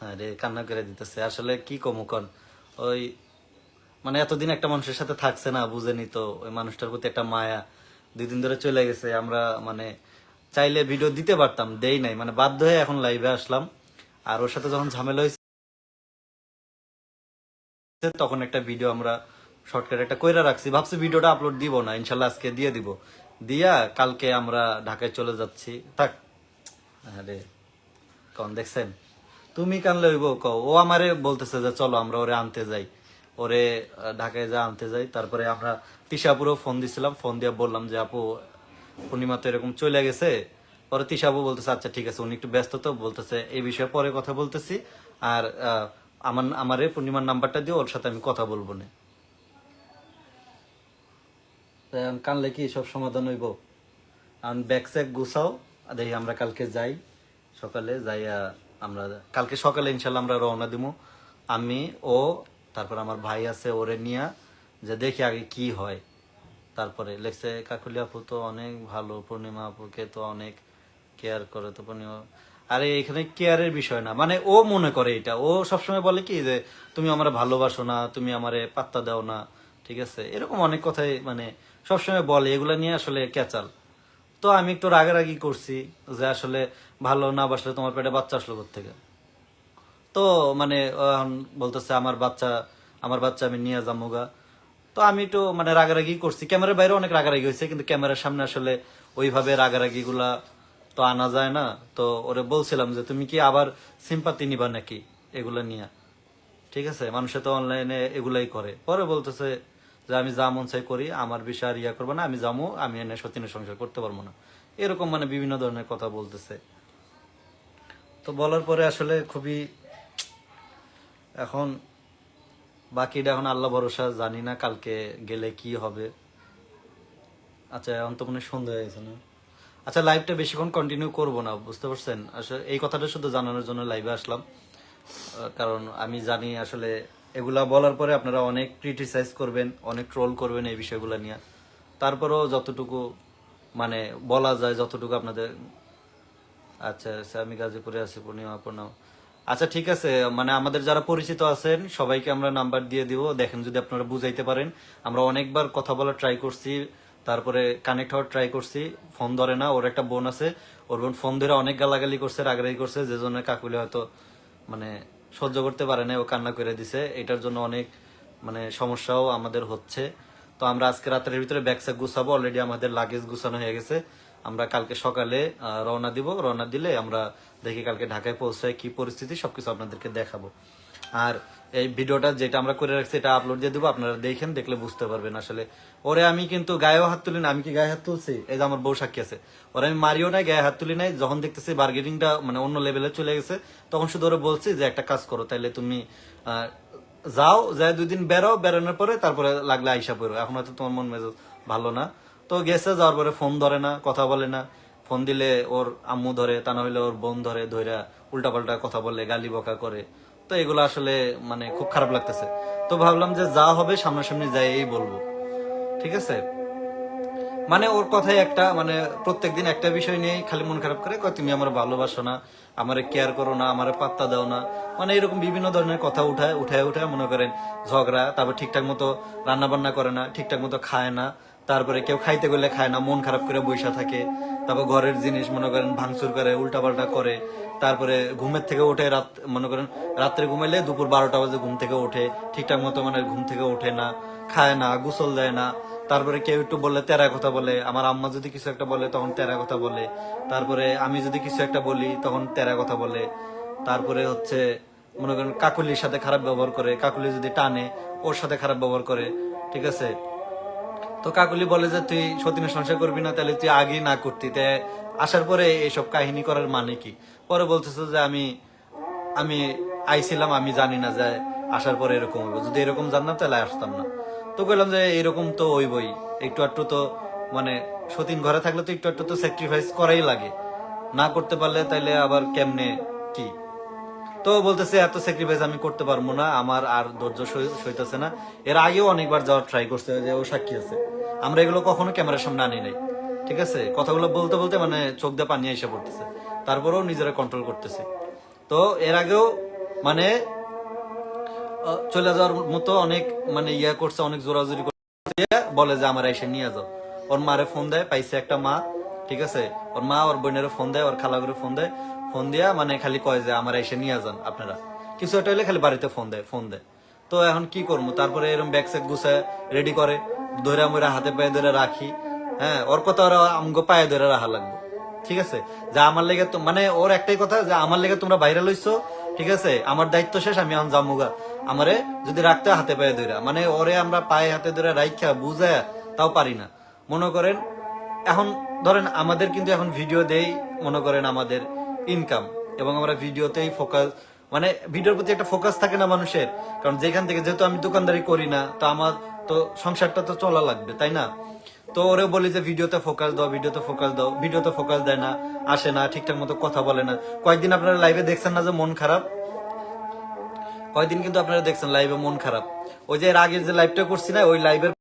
আরে কান্না করে দিতেছে আসলে কি কমু কন ওই মানে এতদিন একটা মানুষের সাথে থাকছে না বুঝেনি তো ওই মানুষটার প্রতি একটা মায়া 2 দিন ধরে চলে গেছে আমরা মানে চাইলে ভিডিও দিতে পারতাম দেই নাই মানে বাধ্য হয়ে এখন লাইভে আসলাম আর ওর সাথে যখন ঝামেলা হয়েছে তখন একটা ভিডিও আমরা শর্টকাট একটা কইরা রাখছি ভাবছি ভিডিওটা আপলোড দিব না ইনশাল্লাহ আজকে দিয়ে দিব দিয়া কালকে আমরা ঢাকায় চলে যাচ্ছি থাক আরে কন দেখছেন তুমি কানলে হইব কও ও আমারে বলতেছে যে চলো আমরা ওরে আনতে যাই ওরে ঢাকায় যা আনতে যাই তারপরে আমরা তিশাপুরও ফোন দিছিলাম ফোন দিয়ে বললাম যে আপু পূর্ণিমা তো এরকম চলে গেছে পরে তিশাপু বলতেছে আচ্ছা ঠিক আছে উনি একটু ব্যস্ত তো বলতেছে এই বিষয়ে পরে কথা বলতেছি আর আমারে পূর্ণিমার নাম্বারটা দিয়ে ওর সাথে আমি কথা বলবো না কানলে কি সব সমাধান হইব আর ব্যাগ স্যাগ গুছাও দেখি আমরা কালকে যাই সকালে যাইয়া আমরা কালকে সকালে ইনশাল্লাহ আমরা রওনা দিব আমি ও তারপর আমার ভাই আছে ওরে নিয়া যে দেখি আগে কি হয় তারপরে লেখছে কাকুলি আপু তো অনেক ভালো পূর্ণিমা আপুকে তো অনেক কেয়ার করে তো পূর্ণিমা আরে এখানে কেয়ারের বিষয় না মানে ও মনে করে এটা ও সবসময় বলে কি যে তুমি আমার ভালোবাসো না তুমি আমারে পাত্তা দাও না ঠিক আছে এরকম অনেক কথাই মানে সবসময় বলে এগুলা নিয়ে আসলে ক্যাচাল তো আমি একটু রাগারাগি করছি যে আসলে ভালো না বাসলে তোমার পেটে বাচ্চা আসলো থেকে তো মানে বলতেছে আমার বাচ্চা আমি নিয়ে যামুগা তো আমি একটু মানে রাগারাগি করছি ক্যামেরার বাইরে অনেক রাগারাগি হয়েছে কিন্তু ক্যামেরার সামনে আসলে ওইভাবে রাগারাগি গুলা তো আনা যায় না তো ওরে বলছিলাম যে তুমি কি আবার সিম্পাতি নিবা নাকি এগুলা নিয়ে ঠিক আছে মানুষে তো অনলাইনে এগুলাই করে পরে বলতেছে যে আমি যা মন চাই করি আমার বিষয় আর ইয়া করবো না আমি যাবো আমি এনে সতীনের সংসার করতে পারবো না এরকম মানে বিভিন্ন ধরনের কথা বলতেছে তো বলার পরে আসলে খুবই এখন বাকিটা এখন আল্লাহ ভরসা জানি না কালকে গেলে কি হবে আচ্ছা এখন তো মনে হয় সন্ধ্যা হয়ে গেছে না আচ্ছা লাইভটা বেশিক্ষণ কন্টিনিউ করবো না বুঝতে পারছেন আসলে এই কথাটা শুধু জানানোর জন্য লাইভে আসলাম কারণ আমি জানি আসলে এগুলা বলার পরে আপনারা অনেক ক্রিটিসাইজ করবেন অনেক ট্রোল করবেন এই বিষয়গুলো নিয়ে তারপরেও যতটুকু মানে বলা যায় যতটুকু আপনাদের আচ্ছা আচ্ছা আমি গাজীপুরে আছি পূর্ণিমা পূর্ণিমা আচ্ছা ঠিক আছে মানে আমাদের যারা পরিচিত আছেন সবাইকে আমরা নাম্বার দিয়ে দিব দেখেন যদি আপনারা বুঝাইতে পারেন আমরা অনেকবার কথা বলার ট্রাই করছি তারপরে কানেক্ট হওয়ার ট্রাই করছি ফোন ধরে না ওর একটা বোন আছে ওর বোন ফোন ধরে অনেক গালাগালি করছে রাগারাগি করছে যে জন্য কাকুলি হয়তো মানে সহ্য করতে পারে না ও কান্না করে দিছে এটার জন্য অনেক মানে সমস্যাও আমাদের হচ্ছে তো আমরা আজকে রাতের ভিতরে ব্যাগ স্যাগ গুছাবো অলরেডি আমাদের লাগেজ গুছানো হয়ে গেছে আমরা কালকে সকালে রওনা দিব রওনা দিলে আমরা দেখি কালকে ঢাকায় পৌঁছায় কি পরিস্থিতি সবকিছু আপনাদেরকে দেখাবো আর এই ভিডিওটা যেটা আমরা করে রাখছি এটা আপলোড দিয়ে দেবো আপনারা দেখেন দেখলে বুঝতে পারবেন আসলে ওরে আমি কিন্তু গায়েও হাত তুলি না আমি কি গায়ে হাত তুলছি এই যে আমার বউ সাক্ষী আছে ওরে আমি মারিও নাই গায়ে হাত তুলি নাই যখন দেখতেছি বার্গেনিংটা মানে অন্য লেভেলে চলে গেছে তখন শুধু ওরা বলছি যে একটা কাজ করো তাইলে তুমি যাও যাই 2 দিন বেরোনোর পরে তারপরে লাগলে আইসা পড়ো এখন হয়তো তোমার মন মেজাজ ভালো না তো গেছে যাওয়ার পরে ফোন ধরে না কথা বলে না ফোন দিলে ওর আম্মু ধরে তা না হইলে ওর বোন ধরে ধইরা উল্টাপাল্টা কথা বলে গালি বকা করে তো এগুলো আসলে মানে খুব খারাপ লাগতেছে তো ভাবলাম যে যা হবে সামনাসামনি যাই এই বলবো ঠিক আছে মানে ওর কথাই একটা মানে প্রত্যেকদিন একটা বিষয় নিয়ে খালি মন খারাপ করে কয় তুমি আমার ভালোবাসো না আমারে কেয়ার করো না আমারে পাত্তা দাও না মানে এরকম বিভিন্ন ধরনের কথা উঠায় মনে করেন ঝগড়া তারপর ঠিকঠাক মতো রান্না বান্না করে না ঠিকঠাক মতো খায় না তারপরে কেউ খাইতে গেলে খায় না মন খারাপ করে বইসা থাকে তারপর ঘরের জিনিস মনে করেন ভাঙচুর করে উল্টাপাল্টা করে তারপরে ঘুমের থেকে উঠে রাত মনে করেন রাত্রে ঘুমাইলে দুপুর 12টা বাজে ঘুম থেকে ওঠে ঠিকঠাক মতো মানে ঘুম থেকে ওঠে না খায় না গোসল দেয় না তারপরে কেউ একটু বললে তেরা কথা বলে আমার আম্মা যদি কিছু একটা বলে তখন তেরা কথা বলে তারপরে আমি যদি কিছু একটা বলি তখন তেরা কথা বলে তারপরে হচ্ছে মনে করেন কাকুলির সাথে খারাপ ব্যবহার করে কাকুলি যদি টানে ওর সাথে খারাপ ব্যবহার করে ঠিক আছে তো কাকুলি বলে যে তুই সতীনের সংসার করবি না তাহলে তুই আগেই না করতি আসার পরে এইসব কাহিনী করার মানে কি পরে বলতেছে যে আমি আইছিলাম আমি জানি না যে আসার পরে এরকম হইব যদি এরকম জানতাম তাহলে আসতাম না তো বললাম যে এরকম তো হইবই একটু একটু তো মানে সতীন ঘরে থাকলে তো একটু একটু তো স্যাক্রিফাইস করাই লাগে না করতে পারলে তাইলে আবার কেমনে কি তো বলতেছে এত স্যাক্রিফাইস আমি করতে পারবো না আমার আর ধৈর্য সইতেছে না এর আগেও অনেকবার যাওয়ার ট্রাই করছে যে ও সাক্ষী আছে আমরা এগুলো কখনো ক্যামেরার সামনে আনি নাই ঠিক আছে কথাগুলো বলতে বলতে মানে চোখ দিয়ে পানি এসে পড়তেছে তারপরেও নিজেরা কন্ট্রোল করতেছে তো এর আগেও মানে চলে যাওয়ার মতো অনেক মানে ইয়া করছে, অনেক জোরাজুরি করছে, বলে যে আমার এসে নিয়ে যাও। ওর মারে ফোন দেয়, পাইছে একটা মা, ঠিক আছে, ওর মা ওর বোনের ফোন দেয়, ওর খালা করে ফোন দেয়, ফোন দিয়া মানে খালি কয় যে আমার এসে নিয়ে যান আপনারা, কিছু একটা হলে খালি বাড়িতে ফোন দেয়। তো এখন কি করবো, তারপরে এরকম ব্যাগ স্যাগ গুছায় রেডি করে, ধরে আমরা হাতে পায়ে ধরে রাখি। হ্যাঁ, ওর কথা ওরা আমগো পায়ে ধরে রাখা লাগবে, ঠিক আছে, যে আমার লেগে তো মানে ওর একটাই কথা যে আমার লেগে তোমরা বাইরে লইছো, ঠিক আছে, আমার দায়িত্ব শেষ, আমি এখন জামুগা, আমারে যদি রাখতে হাতে পায়ে ধরে, মানে ওরে আমরা পায়ে হাতে ধরে রাইখা বুঝায় তাও পারি না। মনে করেন এখন ধরেন আমাদের কিন্তু এখন ভিডিও দেই, মনে করেন আমাদের ইনকাম, এবং আমরা ভিডিওতেই ফোকাস, মানে ভিডিওর প্রতি একটা ফোকাস থাকে না মানুষের, কারণ যেখান থেকে যেহেতু আমি দোকানদারি করি না, তো আমার তো সংসারটা তো চলা লাগবে, তাই না? তো ওরে বলি যে ভিডিওতে ফোকাস দাও, ভিডিওতে ফোকাস দাও, ভিডিওতে ফোকাস দেয় না, আসে না, ঠিকঠাক মতো কথা বলে না। কয়েকদিন আপনারা লাইভে দেখছেন না যে মন খারাপ, কয়েকদিন কিন্তু আপনারা দেখছেন লাইভে মন খারাপ। ওই যে এর আগে যে লাইভটা করছি না, ওই লাইভের